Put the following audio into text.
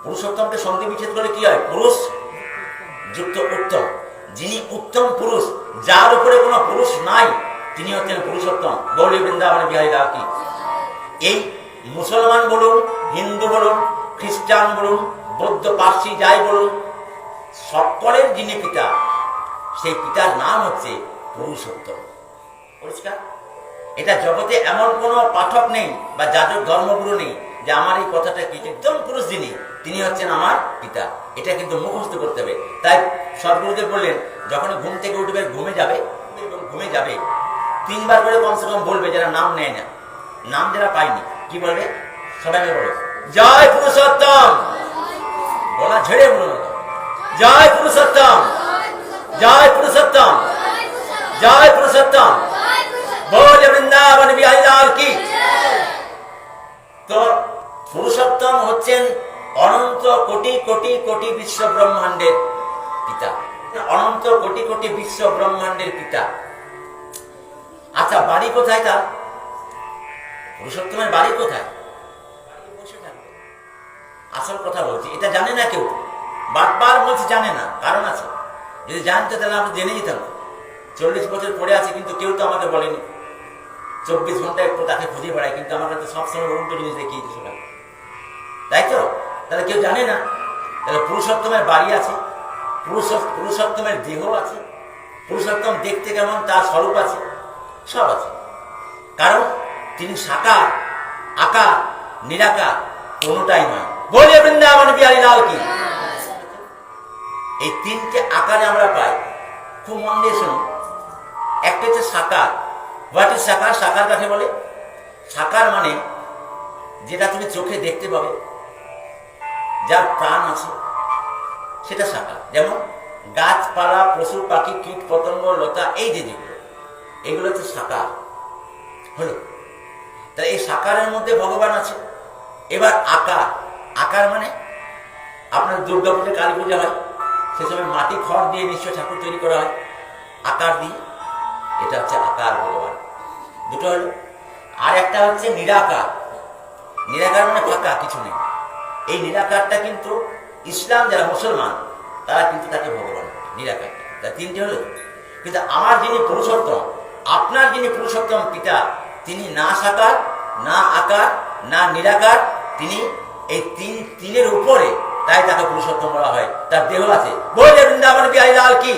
পুরুষোত্তমকে সন্ধি বিচ্ছেদ করে কি হয়? পুরুষ যুক্ত উত্তম। যিনি উত্তম পুরুষ, যার উপরে কোনো পুরুষ নাই, তিনি হচ্ছেন পুরুষোত্তম। গৌরী বৃন্দাবন বিহারী লাল কি। এই মুসলমান বলুন, হিন্দু বলুন, খ্রিস্টান বলুন, বৌদ্ধ, পার্সি যাই বলুন, সকলের যিনি পিতা, সেই পিতার নাম হচ্ছে পুরুষোত্তম। পরিষ্কার? এটা জগতে এমন কোনো পাঠক নেই বা যাদব ধর্মগুরু নেই যে আমার এই কথাটা কি, একদম পুরুষ যিনি, তিনি হচ্ছেন আমার পিতা। এটা কিন্তু মুখস্থ করতে হবে। তাই সদ্গুরুদেব বললেন, যখন ঘুম থেকে উঠবে, ঘুমে যাবে এবং ঘুমে যাবে, 3 বার করে কমসে কম বলবে, যারা নাম নেয় না, নাম যারা পায়নি, কি বলবে? সবাই বলো, জয় পুরুষোত্তম। বলা ঝেড়ে বলো, জয় পুরুষোত্তম, জয় পুরুষোত্তম, জয় পুরুষোত্তম, বল বৃন্দাবন বিহারী লাল কি। তো পুরুষোত্তম হচ্ছেন অনন্ত কোটি কোটি কোটি বিশ্ব ব্রহ্মাণ্ডের পিতা, অনন্ত কোটি কোটি বিশ্ব ব্রহ্মাণ্ডের পিতা। আচ্ছা, বাড়ি কোথায় তার? পুরুষোত্তমের বাড়ি কোথায়? আসল কথা বলছি, এটা জানে না কেউ, বারবার বলছি জানে না, কারণ আছে। যদি জানতো তাহলে আমরা জেনে যেতাম। 40 বছর পরে আছে, কিন্তু কেউ তো আমাকে বলেনি। 24 ঘন্টা একটু তাকে খুঁজে বেড়ায়, কিন্তু আমার কাছে সবসময় উল্টো জিনিস দেখিয়ে শোনায়, তাই তো? তাহলে কেউ জানে না। তাহলে পুরুষোত্তমের বাড়ি আছে, পুরুষোত্তমের দেহ আছে, পুরুষোত্তম দেখতে কেমন তার স্বরূপ আছে, সব আছে। কারণ তিনি সাকার, আকার, নিরাকার কোনটাই নয়। বলে বৃন্দাবন বিহারী লাল কি। এই 3টে আকারে আমরা পাই, খুব মন দিয়ে শুনুন। একটা হচ্ছে সাকার। হোয়াট ইজ সাকার? সাকার কাকে বলে? সাকার মানে যেটা তুমি চোখে দেখতে পাবে, যার প্রাণ আছে, সেটা সাকার। যেমন গাছপালা, পশু পাখি, কীট পতঙ্গ, লতা, এই যে যেগুলো, এগুলো হচ্ছে সাকার। হলো? তাহলে এই সাকারের মধ্যে ভগবান আছে। এবার আকার। আকার মানে আপনার দুর্গা পূজা, কালী পূজা হয়, সে সময় মাটি খড় দিয়ে নিশ্চয় ঠাকুর তৈরি করা হয় আকার দিয়ে, এটা হচ্ছে আকার ভগবান। দুটো হলো। আর একটা হচ্ছে নিরাকার। নিরাকার মানে ফাঁকা, কিছু নেই। এই নিরাকারটা কিন্তু ইসলাম যারা মুসলমান, তারা কিন্তু তাকে ভগবান নিরাকার। তা 3টে হলো। কিন্তু আমার যিনি পুরুষোত্তম, আপনার যিনি পুরুষোত্তম পিতা, তিনি না সাকার, না আকার, না নিরাকার, তিনি এই তিনের উপরে, তাই তাকে পুরুষোত্তম বলা হয়। তার দেহ আছে। বলে বৃন্দাবন বিহারী লাল কি।